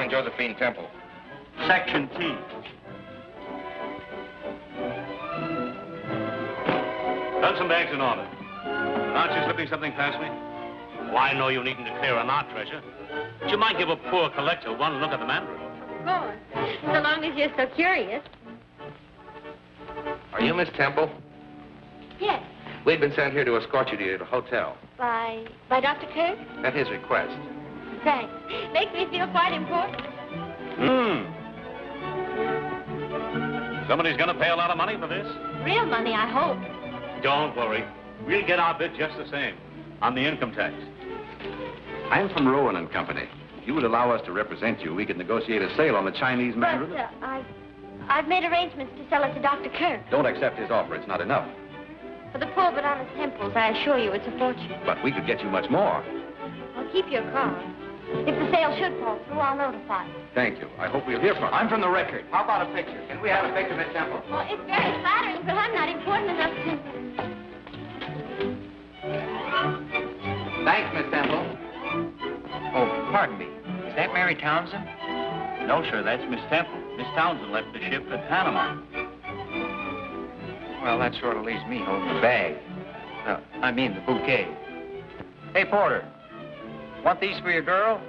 found Josephine Temple? Section T. Hudson Bank's in order. Aren't you slipping something past me? Oh, I know you needn't declare on our treasure. But you might give a poor collector one look at the Mandarin. Of course. So long as you're so curious. Are you Miss Temple? Yes. We've been sent here to escort you to your hotel. By Dr. Kirk? At his request. Thanks. Makes me feel quite important. Somebody's gonna pay a lot of money for this? Real money, I hope. Don't worry. We'll get our bit just the same. On the income tax. I'm from Rowan and Company. If you would allow us to represent you, we could negotiate a sale on the Chinese Mandarin. But, I've made arrangements to sell it to Dr. Kirk. Don't accept his offer. It's not enough. For the poor but honest Temples, I assure you it's a fortune. But we could get you much more. I'll keep your card. If the sale should fall through, I'll notify you. Thank you. I hope we'll hear from you. I'm from the Record. How about a picture? Can we have a picture, Miss Temple? Well, it's very flattering, but I'm not important enough to... Thanks, Miss Temple. Oh, pardon me. Is that Mary Townsend? No, sir, that's Miss Temple. Miss Townsend left the ship at Panama. Well, that sort of leaves me holding the bag. I mean the bouquet. Hey, Porter. Want these for your girl?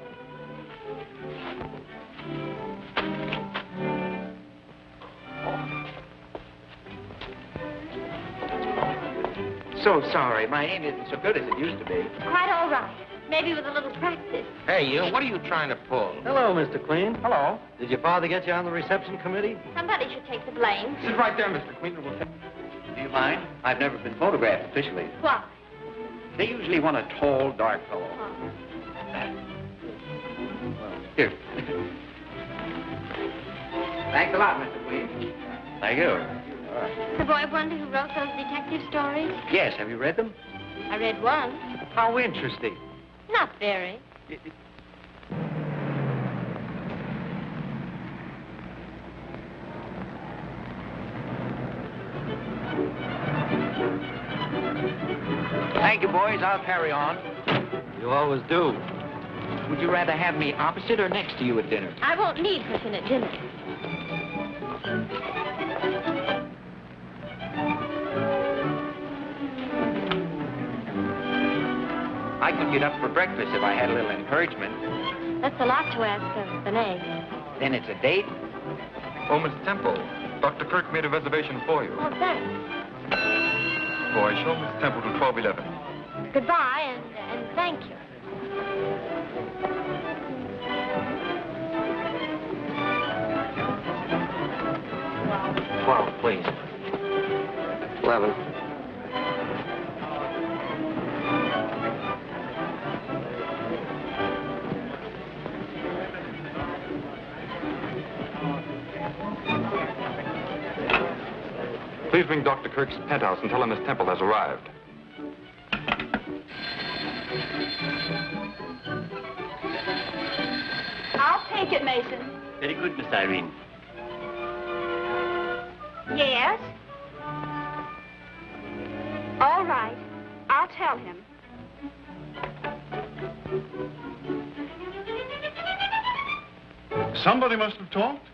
So sorry. My aim isn't so good as it used to be. Quite all right. Maybe with a little practice. Hey, you, what are you trying to pull? Hello, Mr. Queen. Hello. Did your father get you on the reception committee? Somebody should take the blame. Sit right there, Mr. Queen. Do you mind? I've never been photographed officially. Why? They usually want a tall, dark fellow. Oh. Here. Thanks a lot, Mr. Queen. Thank you. All right. The boy wonder who wrote those detective stories? Yes, have you read them? I read one. How interesting. Not very. Thank you, boys. I'll carry on. You always do. Would you rather have me opposite or next to you at dinner? I won't need cooking at dinner. I could get up for breakfast if I had a little encouragement. That's a lot to ask of an egg. Then it's a date? Oh, Miss Temple. Dr. Kirk made a reservation for you. Oh, thanks. Oh, I show Miss Temple to 1211. Goodbye, and thank you. $12, please. 11. Please ring Dr. Kirk's penthouse and tell him Miss Temple has arrived. I'll take it, Mason. Very good, Miss Irene. Yes? All right. I'll tell him. Somebody must have talked.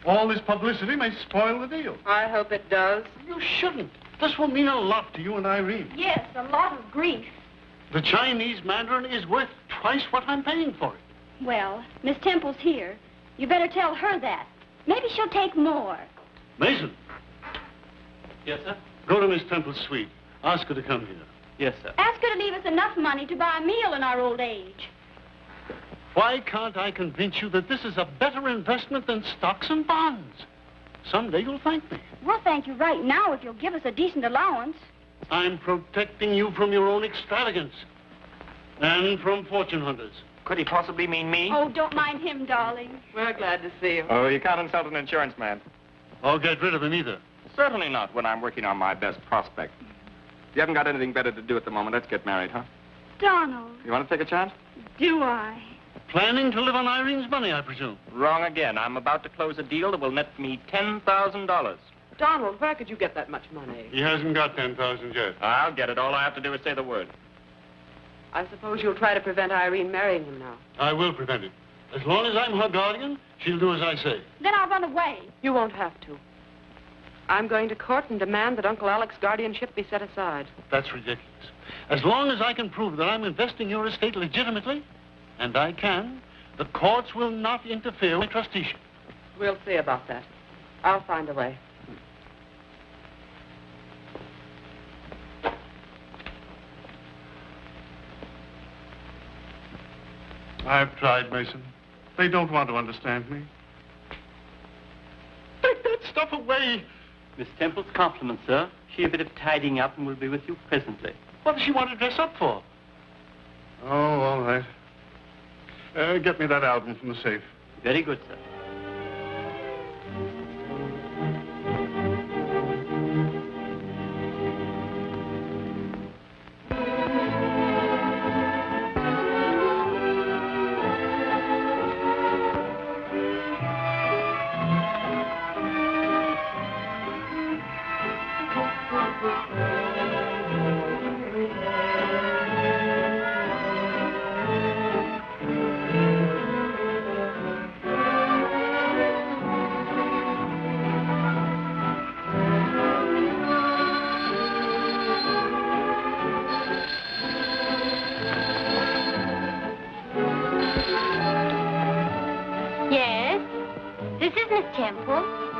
All this publicity may spoil the deal. I hope it does. You shouldn't. This will mean a lot to you and Irene. Yes, a lot of grief. The Chinese Mandarin is worth twice what I'm paying for it. Well, Miss Temple's here. You better tell her that. Maybe she'll take more. Mason, Yes, sir? go to Miss Temple's suite. Ask her to come here. Yes, sir. Ask her to leave us enough money to buy a meal in our old age. Why can't I convince you that this is a better investment than stocks and bonds? Someday you'll thank me. We'll thank you right now if you'll give us a decent allowance. I'm protecting you from your own extravagance. And from fortune hunters. Could he possibly mean me? Oh, don't mind him, darling. We're glad to see you. Oh, you can't insult an insurance man. Or get rid of him either. Certainly not when I'm working on my best prospect. You haven't got anything better to do at the moment. Let's get married, huh? Donald, You want to take a chance? do I? Planning to live on Irene's money, I presume. Wrong again. I'm about to close a deal that will net me $10,000. Donald, where could you get that much money? He hasn't got 10,000 yet. I'll get it. All I have to do is say the word. I suppose you'll try to prevent Irene marrying him now. I will prevent it. As long as I'm her guardian, she'll do as I say. Then I'll run away. You won't have to. I'm going to court and demand that Uncle Alec's guardianship be set aside. That's ridiculous. As long as I can prove that I'm investing your estate legitimately, and I can, the courts will not interfere with trusteeship. We'll see about that. I'll find a way. I've tried, Mason. They don't want to understand me. Take that stuff away. Miss Temple's compliments, sir. She a bit of tidying up and will be with you presently. What does she want to dress up for? Oh, all right. Get me that album from the safe. Very good, sir.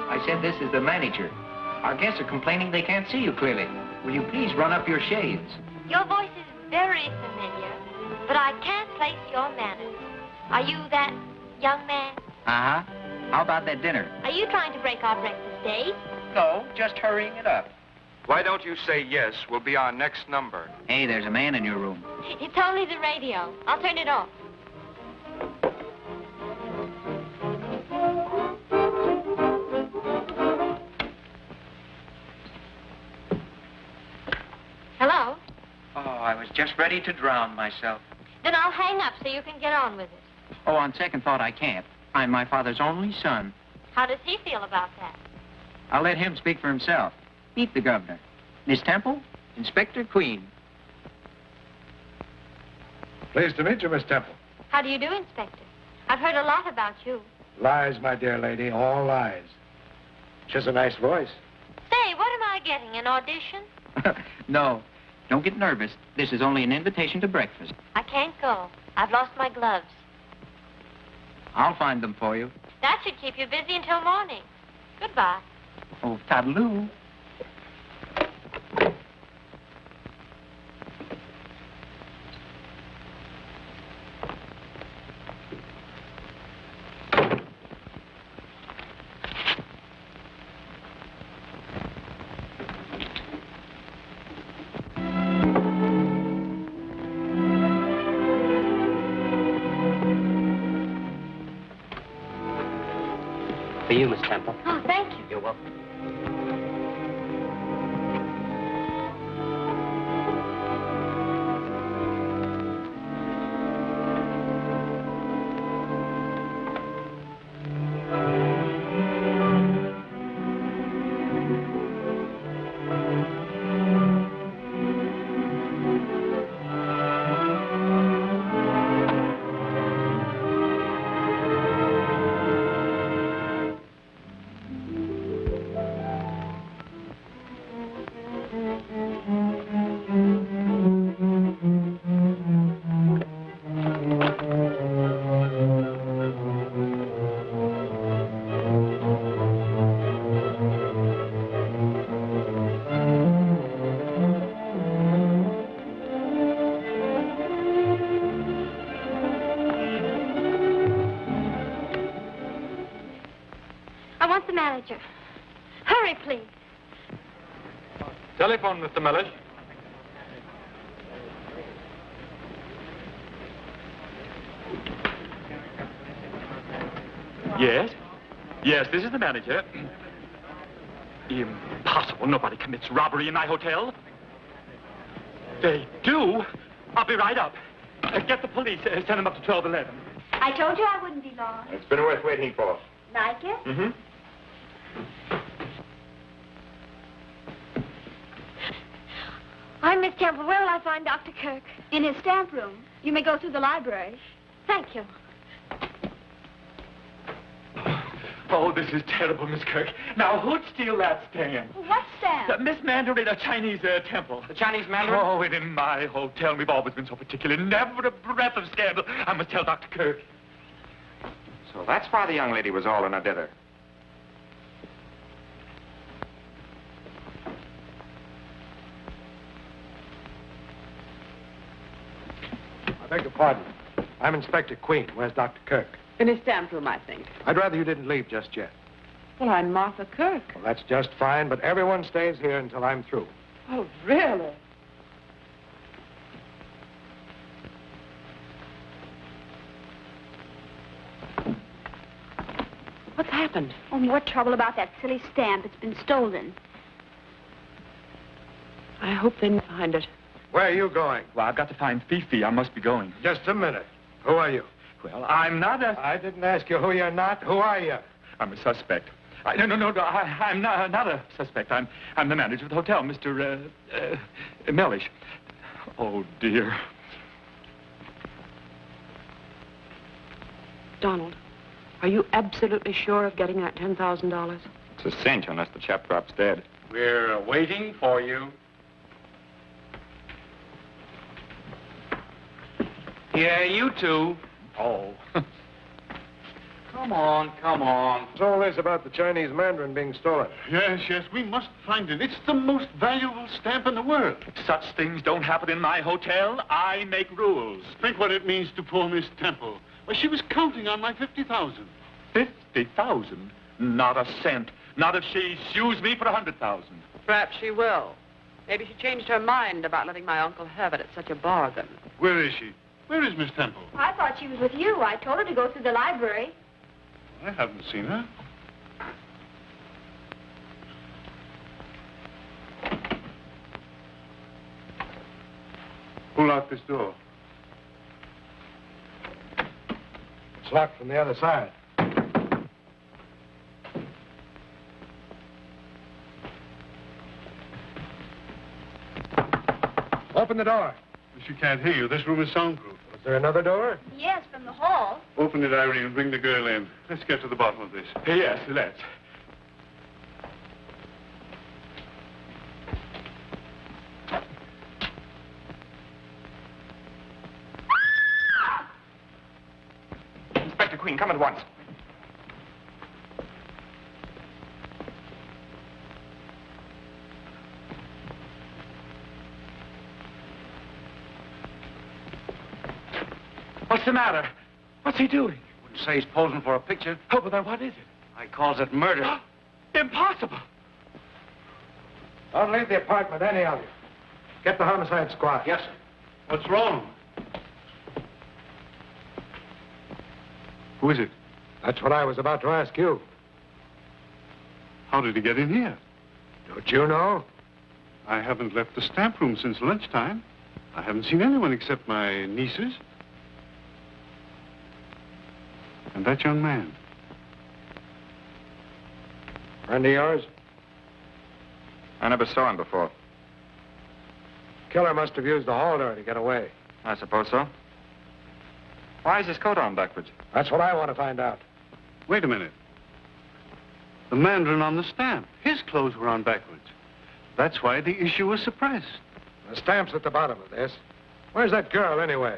I said this is the manager. Our guests are complaining they can't see you clearly. Will you please run up your shades? Your voice is very familiar, but I can't place your manners. Are you that young man? Uh-huh. How about that dinner? Are you trying to break our breakfast date? No, just hurrying it up. Why don't you say yes? We'll be our next number. Hey, there's a man in your room. It's only the radio. I'll turn it off. Hello? Oh, I was just ready to drown myself. Then I'll hang up so you can get on with it. Oh, on second thought, I can't. I'm my father's only son. How does he feel about that? I'll let him speak for himself. Meet the governor. Miss Temple, Inspector Queen. Pleased to meet you, Miss Temple. How do you do, Inspector? I've heard a lot about you. Lies, my dear lady, all lies. She has a nice voice. Say, what am I getting, an audition? No, don't get nervous. This is only an invitation to breakfast. I can't go. I've lost my gloves. I'll find them for you. That should keep you busy until morning. Goodbye. Oh, toodaloo. For you, Miss Temple. Oh, thank you. You're welcome. I want the manager. Hurry, please. Telephone, Mr. Mellish. Yes? Yes, this is the manager. Impossible. Nobody commits robbery in my hotel. They do? I'll be right up. Get the police. Send them up to 1211. I told you I wouldn't be long. It's been worth waiting for. Like it? Mm-hmm. I'm Miss Temple. Where will I find Dr. Kirk? In his stamp room. You may go through the library. Thank you. Oh, this is terrible, Miss Kirk. Now, who'd steal that stamp? What stamp? Miss Mandarin, a Chinese temple. The Chinese Mandarin? Oh, and in my hotel, we've always been so particular. Never a breath of scandal. I must tell Dr. Kirk. So that's why the young lady was all in a dither. I beg your pardon. I'm Inspector Queen. Where's Dr. Kirk? In his stamp room, I think. I'd rather you didn't leave just yet. Well, I'm Martha Kirk. Well, that's just fine, but everyone stays here until I'm through. Oh, really? What's happened? Oh, more trouble about that silly stamp. It's been stolen. I hope they find it. Where are you going? Well, I've got to find Fifi. I must be going. Just a minute. Who are you? Well, I'm not a... I didn't ask you who you're not. Who are you? I'm a suspect. No, I'm not a suspect. I'm the manager of the hotel, Mr. Mellish. Oh, dear. Donald, are you absolutely sure of getting that $10,000? It's a cinch unless the chap drops dead. We're waiting for you. Yeah, you two. Oh. Come on, come on. What's all this about the Chinese Mandarin being stolen? Yes, we must find it. It's the most valuable stamp in the world. Such things don't happen in my hotel. I make rules. Think what it means to poor Miss Temple. Well, she was counting on my 50,000. 50,000? Not a cent. Not if she sues me for 100,000. Perhaps she will. Maybe she changed her mind about letting my uncle have it at such a bargain. Where is she? Where is Miss Temple? I thought she was with you. I told her to go through the library. I haven't seen her. Who locked this door? It's locked from the other side. Open the door. She can't hear you. This room is soundproof. Is there another door? Yes, from the hall. Open it, Irene, and bring the girl in. Let's get to the bottom of this. Yes, let's. Inspector Queen, come at once. What's the matter? What's he doing? Wouldn't say he's posing for a picture. Oh, but then what is it? I calls it murder. Impossible. Don't leave the apartment, any of you. Get the homicide squad. Yes, sir. What's wrong? Who is it? That's what I was about to ask you. How did he get in here? Don't you know? I haven't left the stamp room since lunchtime. I haven't seen anyone except my nieces. And that young man. Friend of yours? I never saw him before. Killer must have used the hall door to get away. I suppose so. Why is his coat on backwards? That's what I want to find out. Wait a minute. The Mandarin on the stamp. His clothes were on backwards. That's why the issue was suppressed. The stamp's at the bottom of this. Where's that girl, anyway?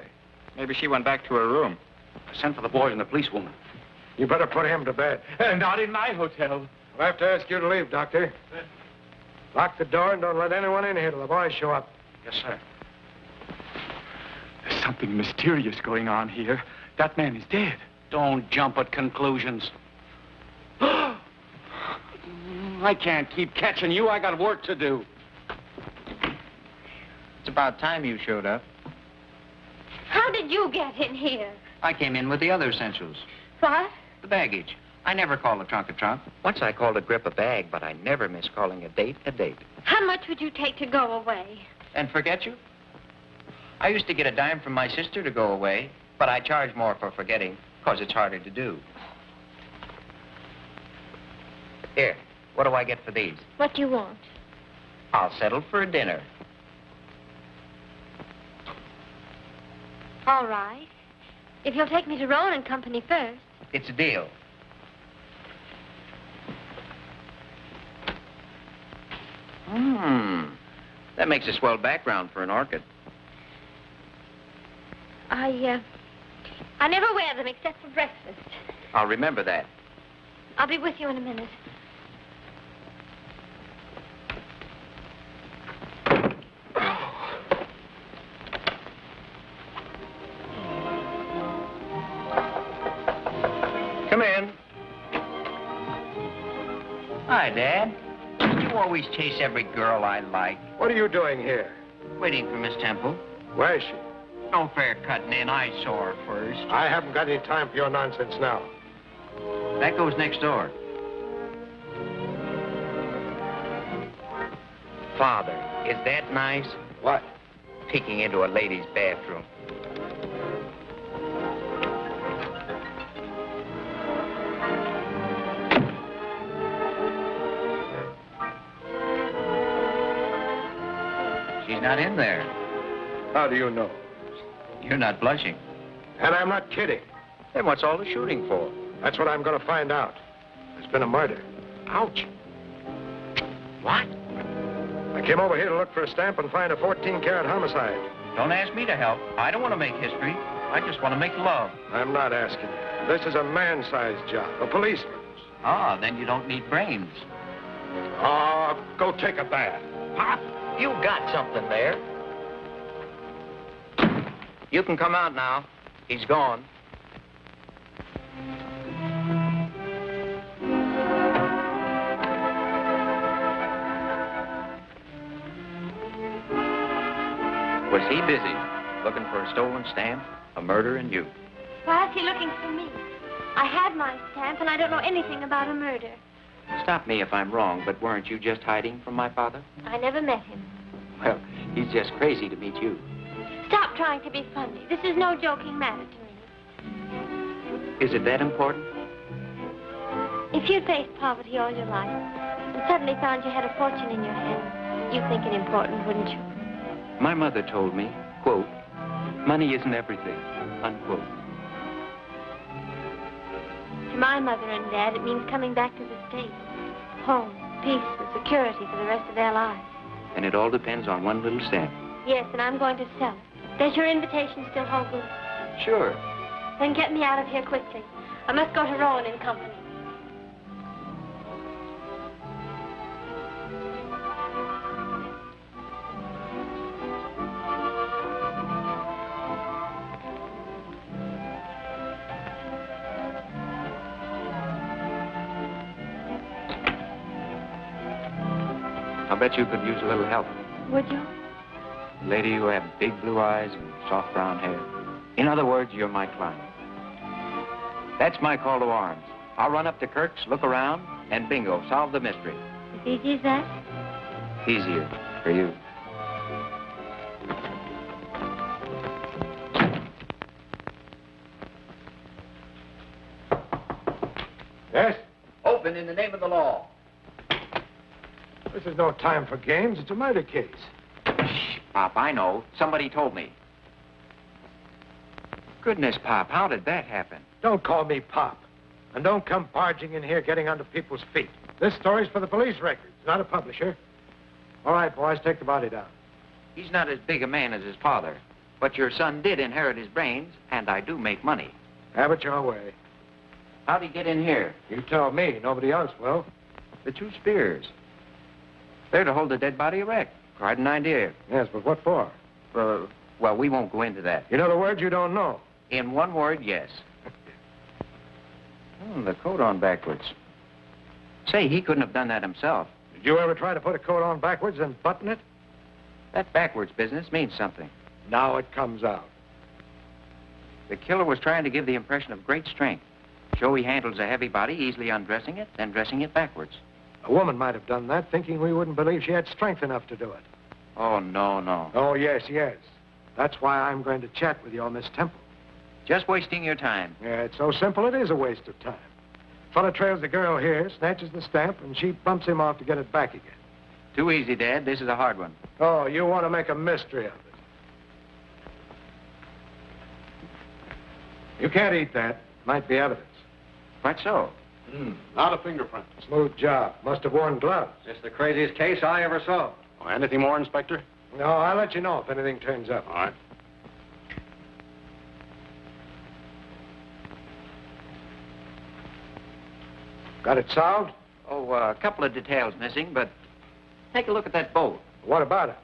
Maybe she went back to her room. I sent for the boys and the policewoman. You better put him to bed. Not in my hotel. I'll have to ask you to leave, Doctor. Lock the door and don't let anyone in here till the boys show up. Yes, sir. There's something mysterious going on here. That man is dead. Don't jump at conclusions. I can't keep catching you. I got work to do. It's about time you showed up. How did you get in here? I came in with the other essentials. What? The baggage. I never call a trunk a trunk. Once I called a grip a bag, but I never miss calling a date a date. How much would you take to go away? And forget you? I used to get a dime from my sister to go away, but I charge more for forgetting, because it's harder to do. Here, what do I get for these? What do you want? I'll settle for a dinner. All right. If you'll take me to Rowan and Company first. It's a deal. That makes a swell background for an orchid. I never wear them except for breakfast. I'll remember that. I'll be with you in a minute. Come in. Hi, Dad. You always chase every girl I like. What are you doing here? Waiting for Miss Temple. Where is she? No fair cutting in. I saw her first. I haven't got any time for your nonsense now. That goes next door. Father, is that nice? What? Peeking into a lady's bathroom. She's not in there. How do you know? You're not blushing. And I'm not kidding. Then what's all the shooting for? That's what I'm going to find out. There's been a murder. Ouch. What? I came over here to look for a stamp and find a 14-carat homicide. Don't ask me to help. I don't want to make history. I just want to make love. I'm not asking you. This is a man-sized job, a policeman's. Ah, then you don't need brains. Oh, go take a bath. Pop, you got something there. You can come out now. He's gone. Was he busy looking for a stolen stamp, a murder, and you? Why is he looking for me? I had my stamp, and I don't know anything about a murder. Stop me if I'm wrong, but weren't you just hiding from my father? I never met him. Well, he's just crazy to meet you. Stop trying to be funny. This is no joking matter to me. Is it that important? If you'd faced poverty all your life and suddenly found you had a fortune in your hands, you'd think it important, wouldn't you? My mother told me, quote, money isn't everything, unquote. To my mother and Dad, it means coming back to the States. Home, peace, and security for the rest of their lives. And it all depends on one little stamp. Yes, and I'm going to sell it. Does your invitation still hold good? Sure. Then get me out of here quickly. I must go to Rowan and Company. I'll bet you could use a little help. Would you? Lady, you have big blue eyes and soft brown hair. In other words, you're my client. That's my call to arms. I'll run up to Kirk's, look around, and bingo, solve the mystery. As easy as that? Easier for you. Yes? Open in the name of the law. This is no time for games. It's a murder case. Shh, Pop, I know. Somebody told me. Goodness, Pop, how did that happen? Don't call me Pop. And don't come barging in here getting under people's feet. This story's for the police records, not a publisher. All right, boys, take the body down. He's not as big a man as his father. But your son did inherit his brains, and I do make money. Have it your way. How'd he get in here? You tell me. Nobody else will. The two spears. They're to hold the dead body erect. Quite an idea. Yes, but what for? Well, we won't go into that. You know the words you don't know. In one word, yes. The coat on backwards. Say, he couldn't have done that himself. Did you ever try to put a coat on backwards and button it? That backwards business means something. Now it comes out. The killer was trying to give the impression of great strength. Show he handles a heavy body, easily undressing it, then dressing it backwards. A woman might have done that, thinking we wouldn't believe she had strength enough to do it. Oh, no. Oh, yes. That's why I'm going to chat with your Miss Temple. Just wasting your time. Yeah, it's so simple it is a waste of time. Fella trails the girl here, snatches the stamp, and she bumps him off to get it back again. Too easy, Dad. This is a hard one. Oh, you want to make a mystery of it. You can't eat that. Might be evidence. Quite so. Not a fingerprint. Smooth job. Must have worn gloves. It's the craziest case I ever saw. Oh, anything more, Inspector? No, I'll let you know if anything turns up. All right. Got it solved? Oh, a couple of details missing, but take a look at that boat. What about it?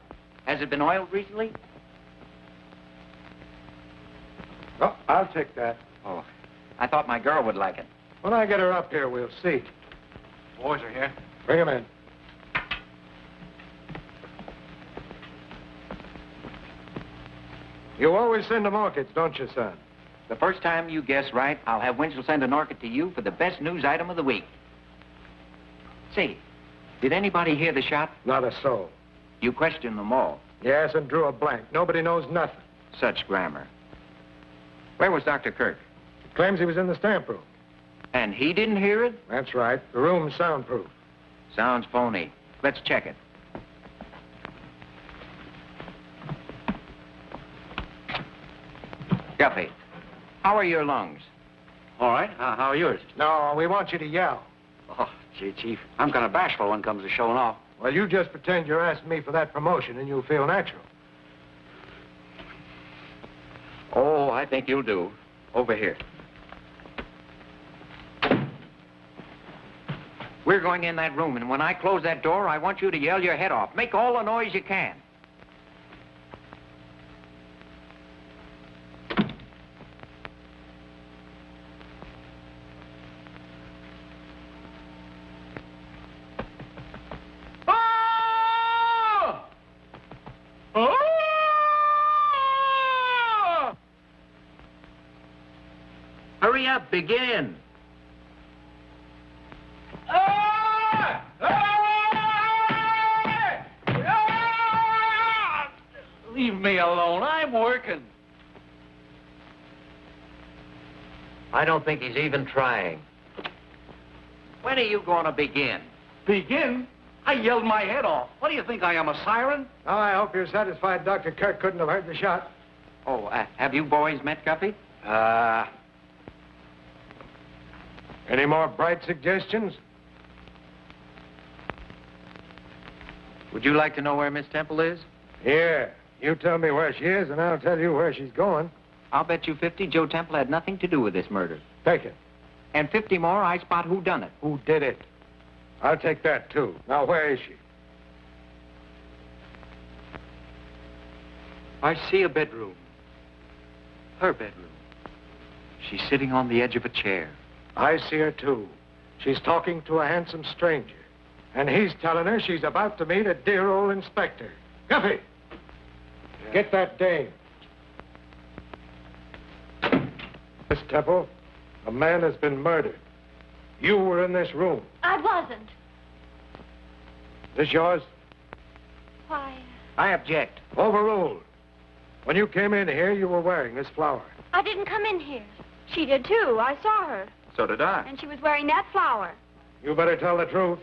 Has it been oiled recently? Oh, I'll take that. Oh, I thought my girl would like it. When I get her up here, we'll see. Boys are here. Bring him in. You always send them orchids, don't you, son? The first time you guess right, I'll have Winchell send an orchid to you for the best news item of the week. Say, did anybody hear the shot? Not a soul. You questioned them all. Yes, and drew a blank. Nobody knows nothing. Such grammar. Where was Dr. Kirk? Claims he was in the stamp room. And he didn't hear it? That's right. The room's soundproof. Sounds phony. Let's check it. Guffey, how are your lungs? All right. How are yours? No, we want you to yell. Oh, gee, Chief, I'm kind of bashful when it comes to showing off. Well, you just pretend you're asking me for that promotion and you'll feel natural. Oh, I think you'll do. Over here. We're going in that room, and when I close that door, I want you to yell your head off. Make all the noise you can. Hurry up, begin. Leave me alone. I'm working. I don't think he's even trying. When are you going to begin? Begin? I yelled my head off. What do you think I am, a siren? Oh, I hope you're satisfied Dr. Kirk couldn't have heard the shot. Oh, have you boys met Guffey? Any more bright suggestions? Would you like to know where Miss Temple is? Here. You tell me where she is, and I'll tell you where she's going. I'll bet you 50 Joe Temple had nothing to do with this murder. Take it. And 50 more, I spot who done it. Who did it? I'll take that, too. Now, where is she? I see a bedroom. Her bedroom. She's sitting on the edge of a chair. I see her, too. She's talking to a handsome stranger. And he's telling her she's about to meet a dear old inspector. Guffey! Yeah. Get that dame. Miss Temple, a man has been murdered. You were in this room. I wasn't. This yours? Why, I object. Overruled. When you came in here, you were wearing this flower. I didn't come in here. She did, too. I saw her. So did I. And she was wearing that flower. You better tell the truth.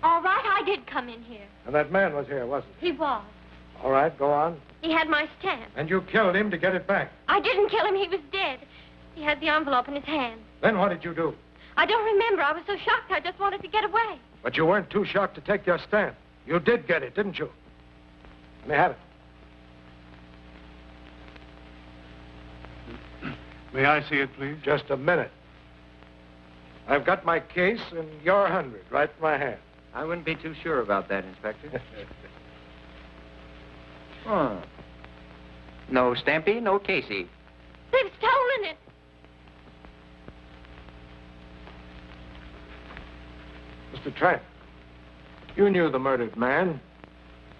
All right, I did come in here. And that man was here, wasn't He was. he? All right, go on. He had my stamp. And you killed him to get it back. I didn't kill him. He was dead. He had the envelope in his hand. Then what did you do? I don't remember. I was so shocked I just wanted to get away. But you weren't too shocked to take your stamp. You did get it, didn't you? Let me have it. May I see it, please? Just a minute. I've got my case and your 100 right in my hand. I wouldn't be too sure about that, Inspector. Huh. No Stampy, no Casey. They've stolen it. Mr. Trent, you knew the murdered man.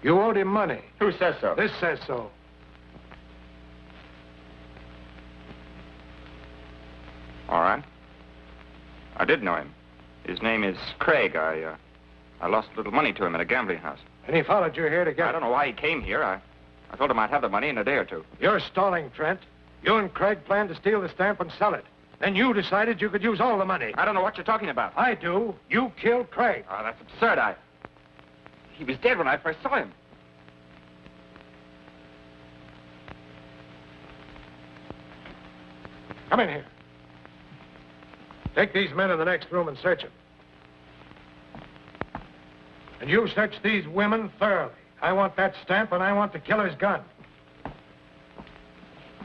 You owed him money. Who says so? This says so. All right. I did know him. His name is Craig. I lost a little money to him at a gambling house. And he followed you here to get I don't know why he came here. I told him I'd have the money in a day or two. You're stalling, Trent. You and Craig planned to steal the stamp and sell it. Then you decided you could use all the money. I don't know what you're talking about. I do. You killed Craig. Oh, that's absurd. He was dead when I first saw him. Come in here. Take these men in the next room and search them. And you search these women thoroughly. I want that stamp, and I want the killer's gun.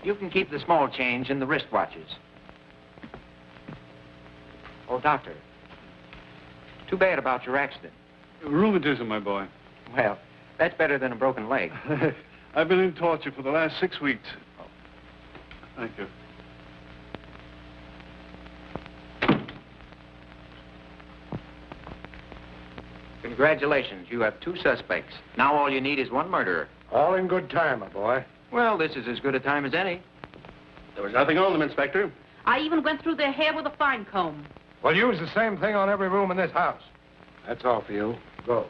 You can keep the small change in the wristwatches. Oh, Doctor. Too bad about your accident. Rheumatism, my boy. Well, that's better than a broken leg. I've been in torture for the last 6 weeks. Thank you. Congratulations. You have 2 suspects. Now all you need is 1 murderer. All in good time, my boy. Well, this is as good a time as any. There was nothing on them, Inspector. I even went through their hair with a fine comb. Well, use the same thing on every room in this house. That's all for you. Go.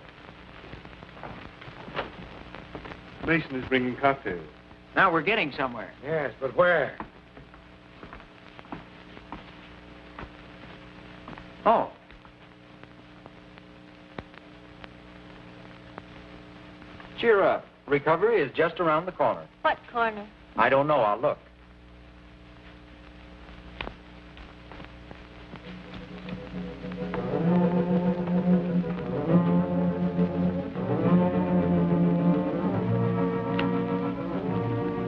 Mason is bringing cocktails. Now we're getting somewhere. Yes, but where? Oh. Cheer up. Recovery is just around the corner. What corner? I don't know. I'll look.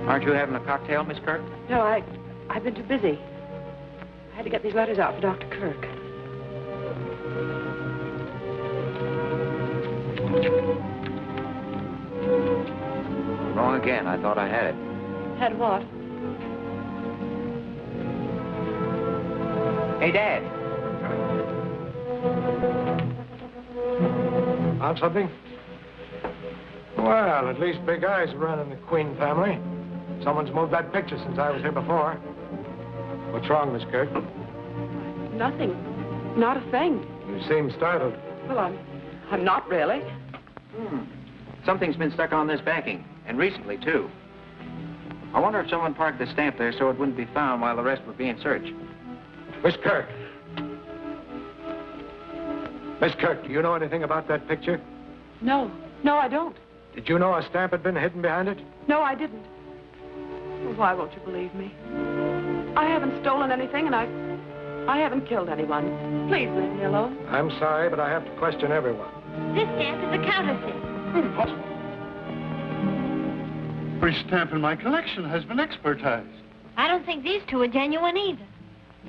Aren't you having a cocktail, Miss Kirk? No, I've been too busy. I had to get these letters out for Dr. Kirk. Wrong again. I thought I had it. Had what? Hey, Dad. Found something? Well, at least Big Eyes are running the Queen family. Someone's moved that picture since I was here before. What's wrong, Miss Kirk? Nothing. Not a thing. You seem startled. Well, I'm not really. Something's been stuck on this backing, and recently, too. I wonder if someone parked the stamp there so it wouldn't be found while the rest were being searched. Miss Kirk. Miss Kirk, do you know anything about that picture? No. No, I don't. Did you know a stamp had been hidden behind it? No, I didn't. Well, why won't you believe me? I haven't stolen anything, and I haven't killed anyone. Please leave me alone. I'm sorry, but I have to question everyone. This stamp is a counterfeit. Impossible. Every stamp in my collection has been expertized. I don't think these 2 are genuine either.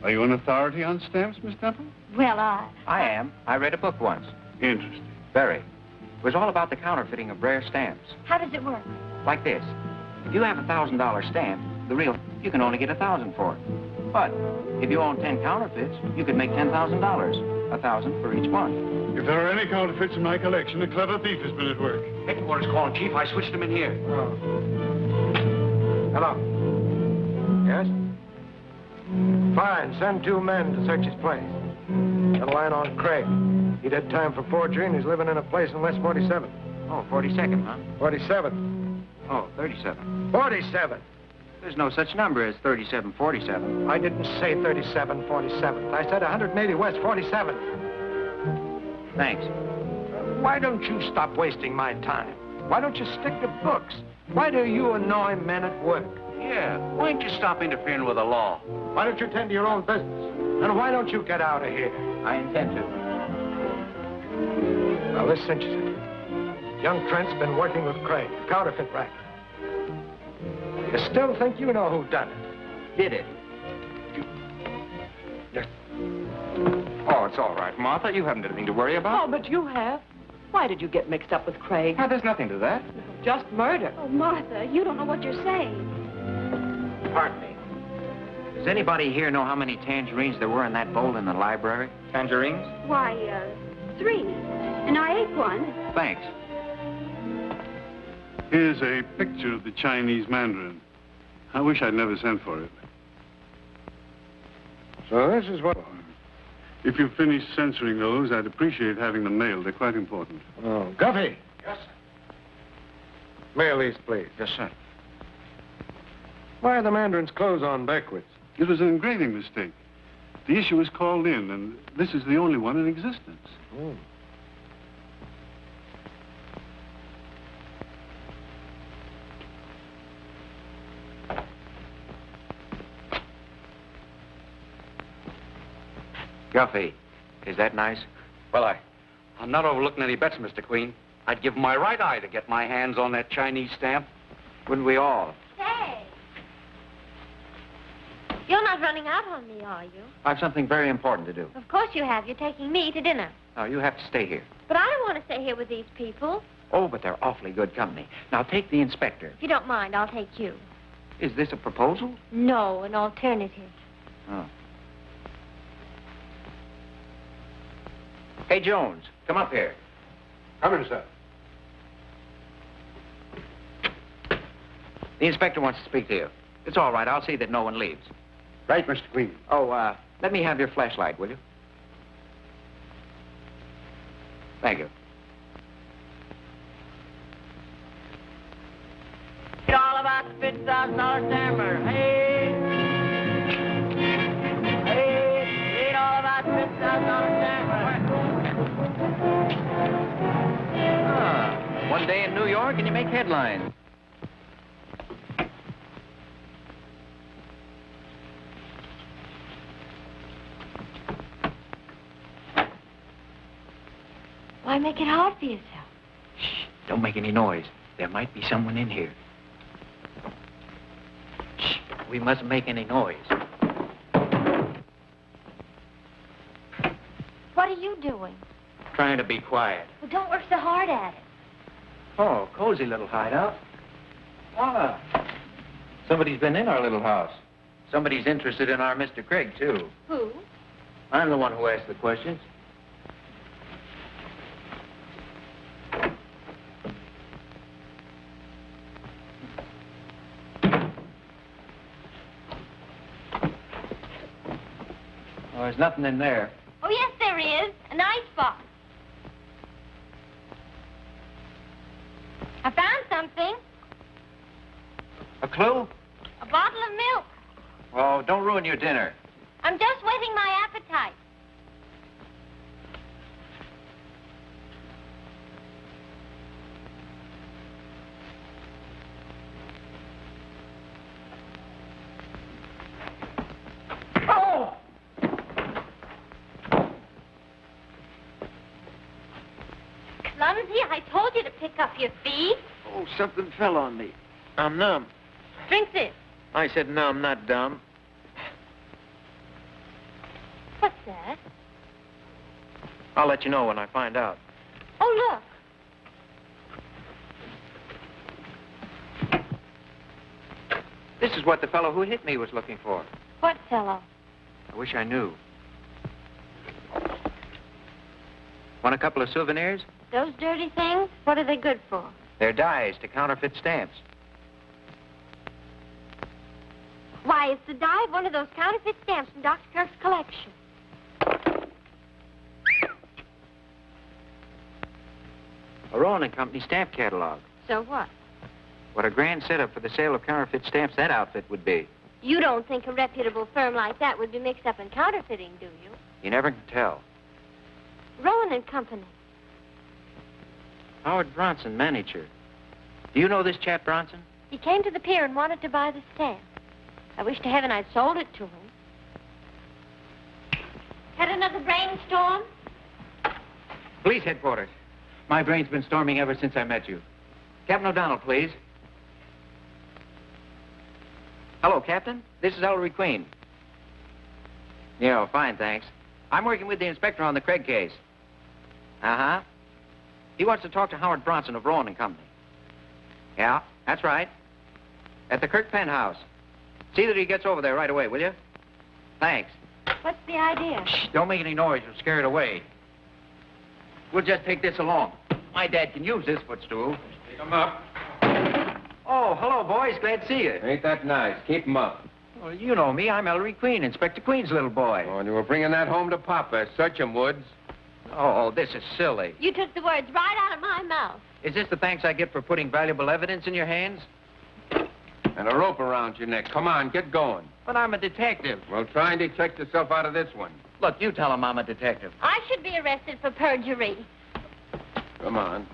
Are you an authority on stamps, Miss Temple? Well, I am. I read a book once. Interesting. Very. It was all about the counterfeiting of rare stamps. How does it work? Like this. If you have a $1,000 stamp, the real, you can only get $1,000 for it. But if you own 10 counterfeits, you could make $10,000. $1,000 for each one. If there are any counterfeits in my collection, a clever thief has been at work. Headquarters calling, Chief. I switched them in here. Oh. Hello. Yes? Fine. Send 2 men to search his place. Got a line on Craig. He did time for forgery, and he's living in a place in West 47th. Oh, 42nd, huh? 47th. Oh, 37. 47. There's no such number as 3747. I didn't say 37, 47th. I said 180 West 47th. Thanks. Why don't you stop wasting my time? Why don't you stick to books? Why do you annoy men at work? Yeah, why don't you stop interfering with the law? Why don't you tend to your own business? And why don't you get out of here? I intend to. Well, this cinches it. Young Trent's been working with Craig, the counterfeit racket. You still think you know who done it? Did it? Oh, it's all right, Martha. You haven't anything to worry about. Oh, but you have. Why did you get mixed up with Craig? Now, there's nothing to that. Just murder. Oh, Martha, you don't know what you're saying. Pardon me. Does anybody here know how many tangerines there were in that bowl in the library? Tangerines? Why, 3. And I ate one. Thanks. Here's a picture of the Chinese mandarin. I wish I'd never sent for it. So this is what... If you finish censoring those, I'd appreciate having them mailed. They're quite important. Oh, Guffey. Yes, sir. Mail these, please. Yes, sir. Why are the mandarin's clothes on backwards? It was an engraving mistake. The issue was called in, and this is the only one in existence. Oh. Guffey, is that nice? Well, I'm not overlooking any bets, Mr. Queen. I'd give my right eye to get my hands on that Chinese stamp. Wouldn't we all? Say. You're not running out on me, are you? I've something very important to do. Of course you have. You're taking me to dinner. No, you have to stay here. But I don't want to stay here with these people. Oh, but they're awfully good company. Now, take the inspector. If you don't mind, I'll take you. Is this a proposal? No, an alternative. Oh. Hey, Jones, come up here. Come in, sir. The inspector wants to speak to you. It's all right. I'll see that no one leaves. Right, Mr. Queen. Oh, let me have your flashlight, will you? Thank you. It's all about the $50,000 stammer. Hey! Hey! It's all about the $50,000 stammer. One day in New York and you make headlines. Why make it hard for yourself? Shh, don't make any noise. There might be someone in here. Shh, we mustn't make any noise. What are you doing? Trying to be quiet. Well, don't work so hard at it. Oh, cozy little hideout. Ah, somebody's been in our little house. Somebody's interested in our Mr. Craig, too. Who? I'm the one who asked the questions. Oh, there's nothing in there. Oh, yes, there is. An icebox. I found something. A clue? A bottle of milk. Oh, don't ruin your dinner. I'm just whetting my appetite. Oh! Clumsy, I told you to pick up your feet. Oh, something fell on me. I'm numb. Drink this. I said numb, not dumb. What's that? I'll let you know when I find out. Oh, look. This is what the fellow who hit me was looking for. What fellow? I wish I knew. Want a couple of souvenirs? Those dirty things? What are they good for? They're dies to counterfeit stamps. Why, it's the dye of one of those counterfeit stamps from Dr. Kirk's collection. A Rowan & Company stamp catalog. So what? What a grand setup for the sale of counterfeit stamps that outfit would be. You don't think a reputable firm like that would be mixed up in counterfeiting, do you? You never can tell. Rowan & Company. Howard Bronson, manager. Do you know this chap, Bronson? He came to the pier and wanted to buy the stamp. I wish to heaven I'd sold it to him. Had another brainstorm? Police headquarters. My brain's been storming ever since I met you. Captain O'Donnell, please. Hello, Captain. This is Ellery Queen. Yeah, fine, thanks. I'm working with the inspector on the Craig case. Uh-huh. He wants to talk to Howard Bronson of Rowan & Company. Yeah, that's right. At the Kirk penthouse. See that he gets over there right away, will you? Thanks. What's the idea? Shh, don't make any noise. You'll scare it away. We'll just take this along. My dad can use this footstool. Pick 'em up. Oh, hello, boys. Glad to see you. Ain't that nice? Keep 'em up. Well, you know me. I'm Ellery Queen, Inspector Queen's little boy. Oh, and you were bringing that home to Papa. Search 'em, Woods. Oh, this is silly. You took the words right out of my mouth. Is this the thanks I get for putting valuable evidence in your hands? And a rope around your neck. Come on, get going. But I'm a detective. Well, try and detect yourself out of this one. Look, you tell him I'm a detective. I should be arrested for perjury. Come on.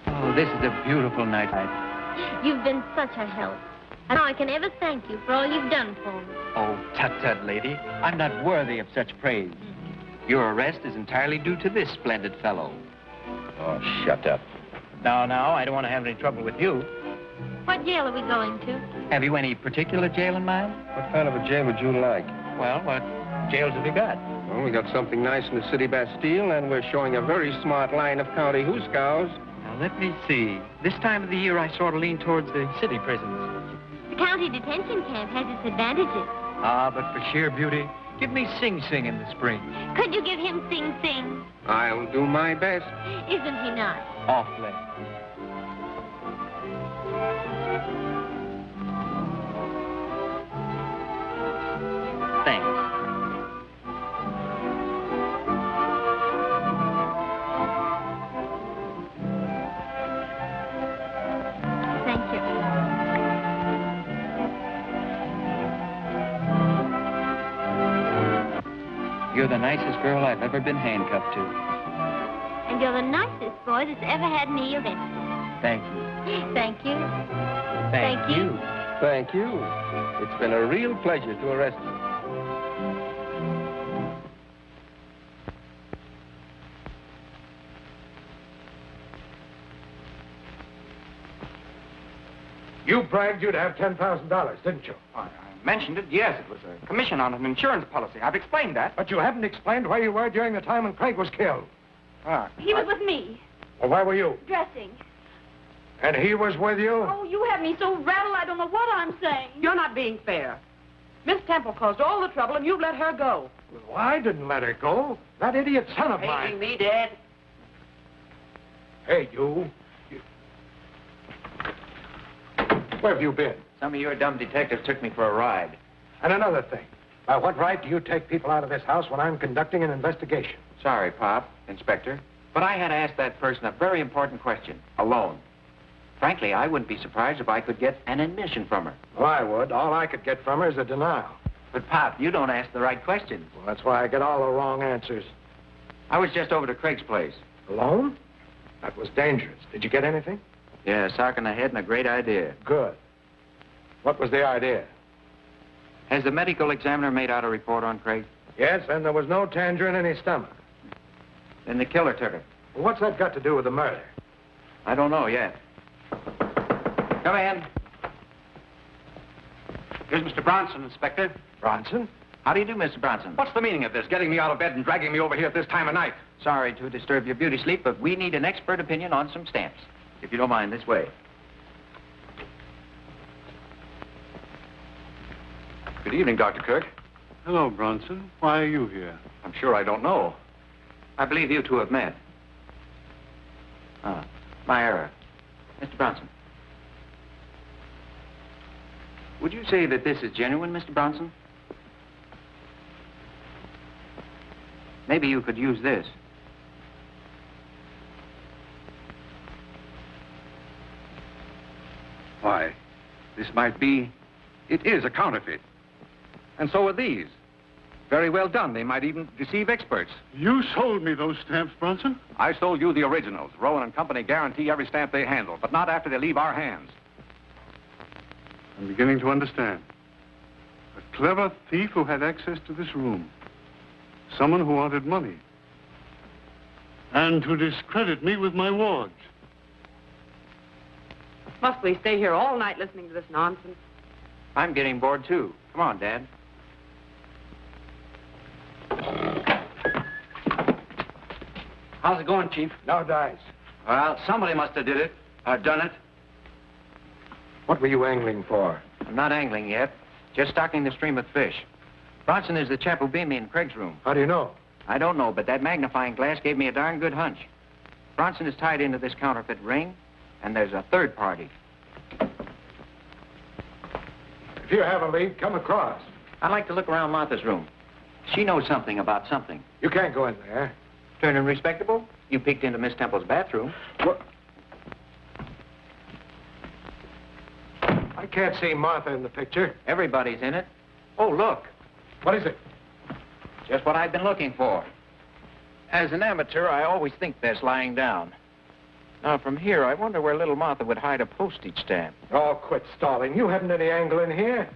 Oh, this is a beautiful night. You've been such a help. And how I can ever thank you for all you've done for me. Oh, tut-tut, lady. I'm not worthy of such praise. Your arrest is entirely due to this splendid fellow. Oh, shut up. Now, I don't want to have any trouble with you. What jail are we going to? Have you any particular jail in mind? What kind of a jail would you like? Well, what jails have you got? Well, we got something nice in the city Bastille, and we're showing a very smart line of county hoosegows. Now, let me see. This time of the year, I sort of lean towards the city prisons. The county detention camp has its advantages. Ah, but for sheer beauty, give me Sing Sing in the spring. Could you give him Sing Sing? I'll do my best. Isn't he nice? Awfully. Thanks. Thank you. You're the nicest girl I've ever been handcuffed to. And you're the nicest boy that's ever had me arrested. Thank you. Thank you. Thank you. Thank you. It's been a real pleasure to arrest you. You bragged you'd have $10,000, didn't you? I mentioned it, yes. It was a commission on an insurance policy. I've explained that. But you haven't explained where you were during the time when Craig was killed. He was with me, Well, where were you? dressing. And he was with you? Oh, you have me so rattled I don't know what I'm saying. You're not being fair. Miss Temple caused all the trouble, and you've let her go. Well, I didn't let her go. That idiot son of mine. Hating me, Dad? Hey, you. Where have you been? Some of your dumb detectives took me for a ride. And another thing. By what right do you take people out of this house when I'm conducting an investigation? Sorry, Pop, Inspector, but I had to ask that person a very important question, alone. Frankly, I wouldn't be surprised if I could get an admission from her. Well, I would. All I could get from her is a denial. But, Pop, you don't ask the right questions. Well, that's why I get all the wrong answers. I was just over to Craig's place. Alone? That was dangerous. Did you get anything? Yeah, sock in the head and a great idea. Good. What was the idea? Has the medical examiner made out a report on Craig? Yes, and there was no tangerine in his stomach. Then the killer took it. Well, what's that got to do with the murder? I don't know yet. Come in. Here's Mr. Bronson, Inspector. Bronson? How do you do, Mr. Bronson? What's the meaning of this? Getting me out of bed and dragging me over here at this time of night? Sorry to disturb your beauty sleep, but we need an expert opinion on some stamps. If you don't mind, this way. Good evening, Dr. Kirk. Hello, Bronson. Why are you here? I'm sure I don't know. I believe you two have met. Ah, my error. Mr. Bronson. Would you say that this is genuine, Mr. Bronson? Maybe you could use this. Why, this might be... It is a counterfeit. And so are these. Very well done. They might even deceive experts. You sold me those stamps, Bronson. I sold you the originals. Rowan and Company guarantee every stamp they handle, but not after they leave our hands. I'm beginning to understand. A clever thief who had access to this room. Someone who wanted money. And to discredit me with my wards. Must we stay here all night listening to this nonsense? I'm getting bored, too. Come on, Dad. How's it going, Chief? No dice. Well, somebody must have did it. Done it. What were you angling for? I'm not angling yet. Just stocking the stream with fish. Bronson is the chap who beat me in Craig's room. How do you know? I don't know, but that magnifying glass gave me a darn good hunch. Bronson is tied into this counterfeit ring, and there's a third party. If you have a lead, come across. I'd like to look around Martha's room. She knows something about something. You can't go in there. Turning respectable? You peeked into Miss Temple's bathroom. What? I can't see Martha in the picture. Everybody's in it. Oh, look. What is it? Just what I've been looking for. As an amateur, I always think best lying down. Now, from here, I wonder where little Martha would hide a postage stamp. Oh, quit stalling. You haven't any angle in here.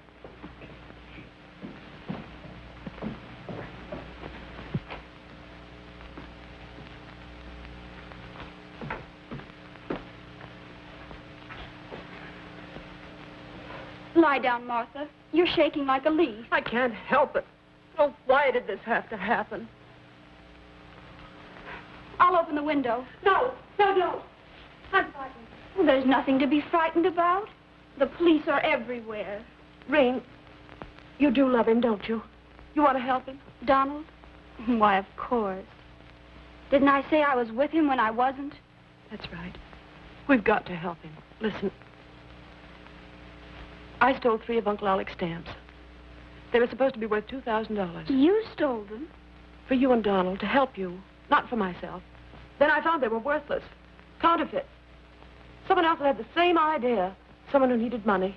Lie down, Martha. You're shaking like a leaf. I can't help it. Oh, why did this have to happen? I'll open the window. No, don't. I'm frightened. Well, there's nothing to be frightened about. The police are everywhere. Ring, you do love him, don't you? You want to help him? Donald? Why, of course. Didn't I say I was with him when I wasn't? That's right. We've got to help him. Listen. I stole 3 of Uncle Alec's stamps. They were supposed to be worth $2,000. You stole them? For you and Donald, to help you, not for myself. Then I found they were worthless. Counterfeit. Someone else had the same idea. Someone who needed money.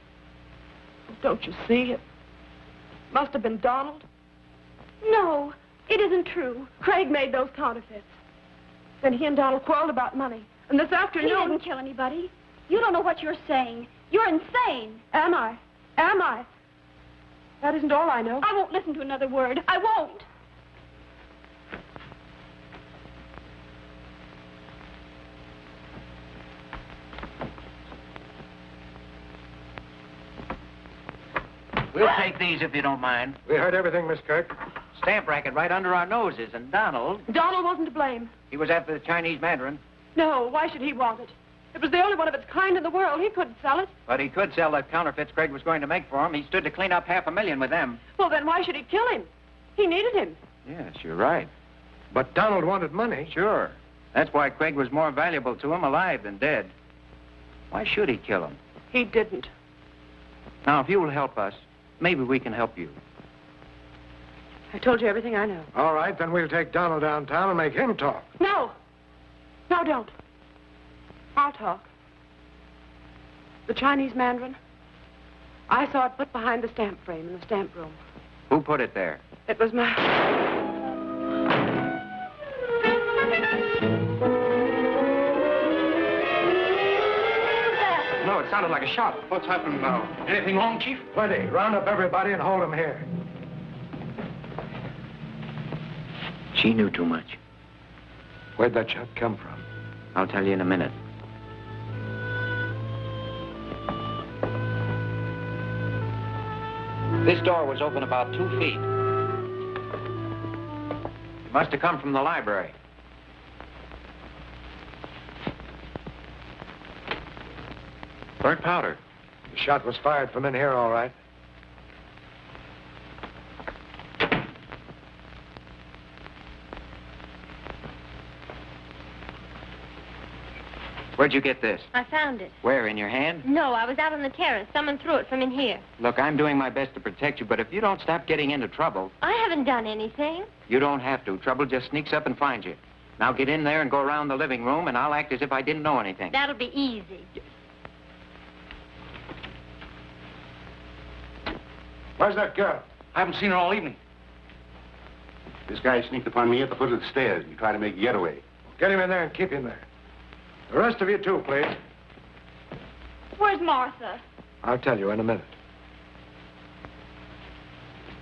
Don't you see? It must have been Donald. No, it isn't true. Craig made those counterfeits. Then he and Donald quarreled about money. And this afternoon... He didn't kill anybody. You don't know what you're saying. You're insane. Am I? Am I? That isn't all I know. I won't listen to another word. I won't. We'll take these if you don't mind. We heard everything, Miss Kirk. Stamp racket right under our noses, and Donald... Donald wasn't to blame. He was after the Chinese mandarin. No, why should he want it? It was the only one of its kind in the world. He couldn't sell it. But he could sell the counterfeits Craig was going to make for him. He stood to clean up $500,000 with them. Well, then why should he kill him? He needed him. Yes, you're right. But Donald wanted money. Sure. That's why Craig was more valuable to him alive than dead. Why should he kill him? He didn't. Now, if you will help us, maybe we can help you. I told you everything I know. All right, then we'll take Donald downtown and make him talk. No. No, don't. I'll talk. The Chinese mandarin. I saw it put behind the stamp frame in the stamp room. Who put it there? It was my... No, it sounded like a shot. What's happened now? Anything wrong, Chief? Plenty. Round up everybody and hold them here. She knew too much. Where'd that shot come from? I'll tell you in a minute. This door was open about 2 feet. It must have come from the library. Burnt powder. The shot was fired from in here, all right. Where'd you get this? I found it. Where, in your hand? No, I was out on the terrace. Someone threw it from in here. Look, I'm doing my best to protect you, but if you don't stop getting into trouble... I haven't done anything. You don't have to. Trouble just sneaks up and finds you. Now get in there and go around the living room, and I'll act as if I didn't know anything. That'll be easy. Where's that girl? I haven't seen her all evening. This guy sneaked upon me at the foot of the stairs. He tried to make a getaway. Get him in there and keep him there. The rest of you, too, please. Where's Martha? I'll tell you in a minute.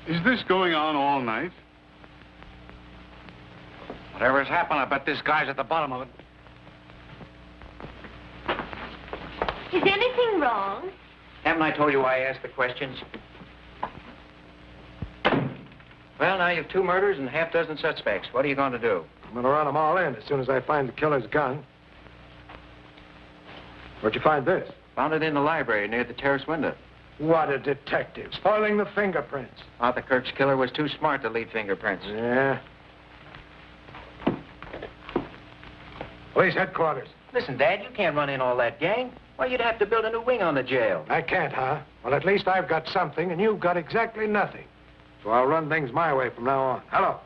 Is this going on all night? Whatever's happened, I bet this guy's at the bottom of it. Is anything wrong? Haven't I told you why I asked the questions? Well, now you've 2 murders and half dozen suspects. What are you going to do? I'm going to run them all in as soon as I find the killer's gun. Where'd you find this? Found it in the library near the terrace window. What a detective. Spoiling the fingerprints. Arthur Kirk's killer was too smart to leave fingerprints. Yeah. Police headquarters. Listen, Dad, you can't run in all that gang. Why, you'd have to build a new wing on the jail. I can't, huh? Well, at least I've got something, and you've got exactly nothing. So I'll run things my way from now on. Hello.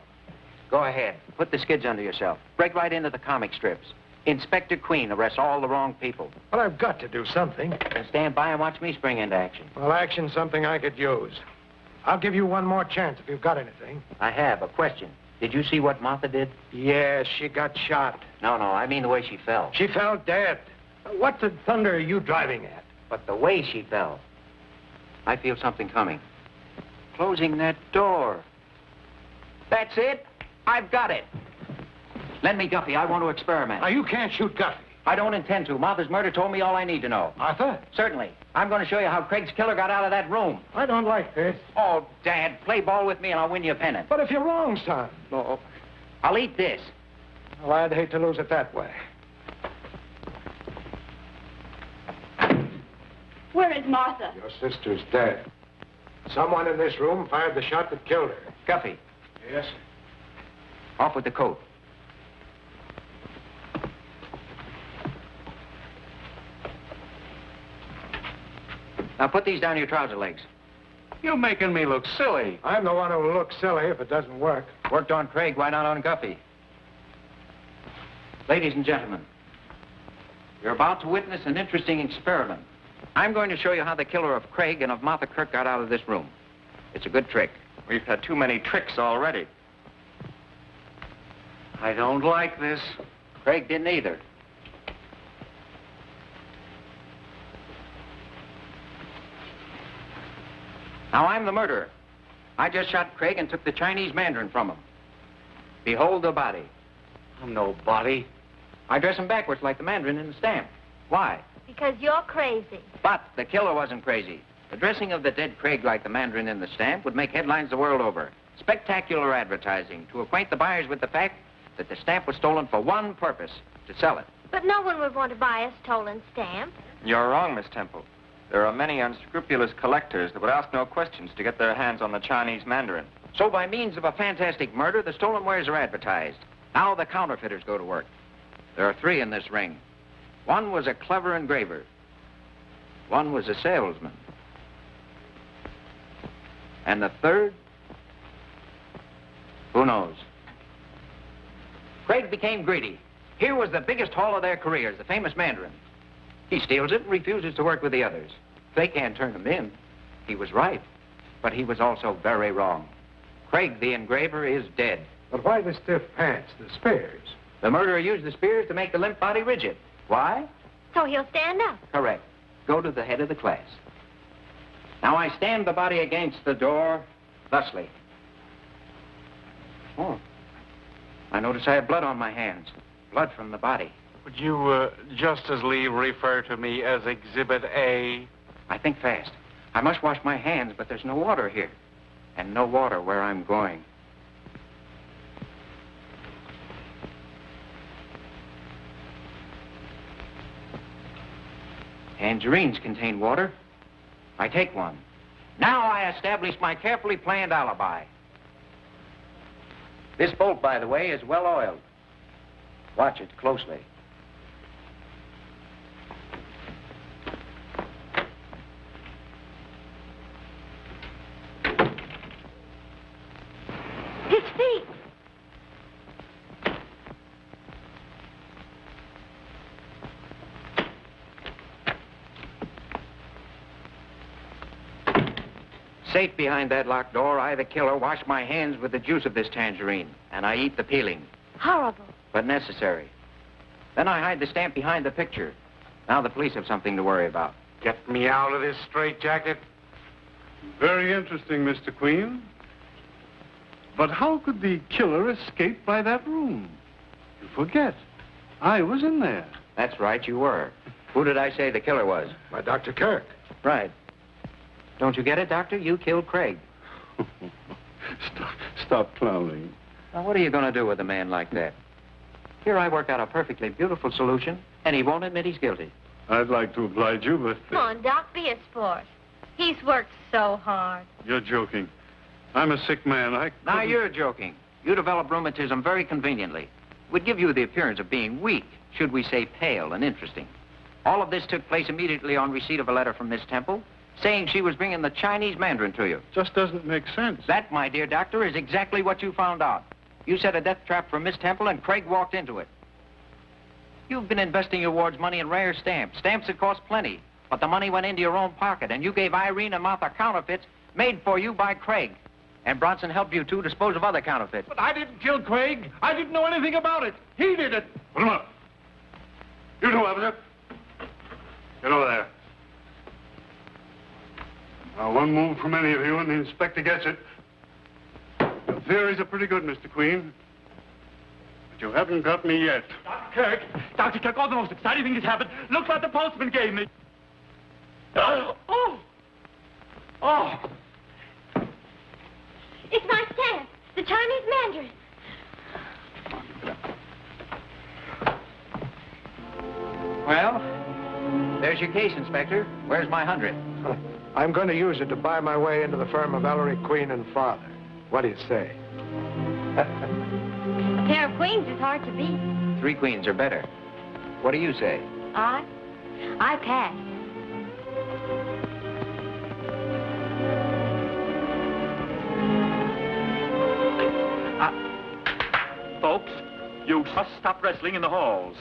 Go ahead. Put the skids under yourself. Break right into the comic strips. Inspector Queen arrests all the wrong people. Well, I've got to do something. Then stand by and watch me spring into action. Well, action's something I could use. I'll give you one more chance if you've got anything. I have a question. Did you see what Martha did? Yeah, she got shot. No, I mean the way she fell. She fell dead. What the thunder are you driving at? But the way she fell. I feel something coming. Closing that door. That's it. I've got it. Lend me Guffey. I want to experiment. Now, you can't shoot Guffey. I don't intend to. Martha's murder told me all I need to know. Arthur? Certainly. I'm going to show you how Craig's killer got out of that room. I don't like this. Oh, Dad, play ball with me and I'll win you a pennant. But if you're wrong, son. No. I'll eat this. Well, I'd hate to lose it that way. Where is Martha? Your sister's dead. Someone in this room fired the shot that killed her. Guffey. Yes? Off with the coat. Now put these down your trouser legs. You're making me look silly. I'm the one who'll look silly if it doesn't work. Worked on Craig, why not on Guffey? Ladies and gentlemen, you're about to witness an interesting experiment. I'm going to show you how the killer of Craig and of Martha Kirk got out of this room. It's a good trick. We've had too many tricks already. I don't like this. Craig didn't either. Now, I'm the murderer. I just shot Craig and took the Chinese mandarin from him. Behold the body. I'm no body. I dress him backwards like the mandarin in the stamp. Why? Because you're crazy. But the killer wasn't crazy. The dressing of the dead Craig like the mandarin in the stamp would make headlines the world over. Spectacular advertising to acquaint the buyers with the fact that the stamp was stolen for one purpose, to sell it. But no one would want to buy a stolen stamp. You're wrong, Miss Temple. There are many unscrupulous collectors that would ask no questions to get their hands on the Chinese mandarin. So by means of a fantastic murder, the stolen wares are advertised. Now the counterfeiters go to work. There are 3 in this ring. One was a clever engraver. One was a salesman. And the third? Who knows? Craig became greedy. Here was the biggest haul of their careers, the famous mandarin. He steals it and refuses to work with the others. They can't turn him in. He was right, but he was also very wrong. Craig, the engraver, is dead. But why the stiff pants, the spears? The murderer used the spears to make the limp body rigid. Why? So he'll stand up. Correct. Go to the head of the class. Now I stand the body against the door, thusly. Oh. I notice I have blood on my hands. Blood from the body. Would you just as leave refer to me as Exhibit A? I think fast. I must wash my hands, but there's no water here. And no water where I'm going. Tangerines contain water. I take one. Now I establish my carefully planned alibi. This bolt, by the way, is well oiled. Watch it closely. His feet. Safe behind that locked door, I, the killer, wash my hands with the juice of this tangerine, and I eat the peeling. Horrible. But necessary. Then I hide the stamp behind the picture. Now the police have something to worry about. Get me out of this straitjacket. Very interesting, Mr. Queen. But how could the killer escape by that room? You forget. I was in there. That's right, you were. Who did I say the killer was? By Dr. Kirk. Right. Don't you get it, Doctor? You killed Craig. Stop clowning. Now, what are you going to do with a man like that? Here I work out a perfectly beautiful solution, and he won't admit he's guilty. I'd like to oblige you, but... Come on, Doc, be a sport. He's worked so hard. You're joking. I'm a sick man. Now, you're joking. You develop rheumatism very conveniently. It would give you the appearance of being weak, should we say pale and interesting. All of this took place immediately on receipt of a letter from Miss Temple, saying she was bringing the Chinese mandarin to you. Just doesn't make sense. That, my dear doctor, is exactly what you found out. You set a death trap for Miss Temple, and Craig walked into it. You've been investing your ward's money in rare stamps that cost plenty, but the money went into your own pocket, and you gave Irene and Martha counterfeits made for you by Craig. And Bronson helped you, too, dispose of other counterfeits. But I didn't kill Craig. I didn't know anything about it. He did it. Put him up. You two, officer. Get over there. Now, one move from any of you and the inspector gets it. Your theories are pretty good, Mr. Queen. But you haven't got me yet. Dr. Kirk, all the most exciting thing has happened. Look what the postman gave me. Oh! Oh! It's my stamp, the Chinese mandarin. Well, there's your case, Inspector. Where's my 100? I'm going to use it to buy my way into the firm of Ellery, Queen, and Father. What do you say? A pair of queens is hard to beat. 3 queens are better. What do you say? I pass. Folks, you must stop wrestling in the halls.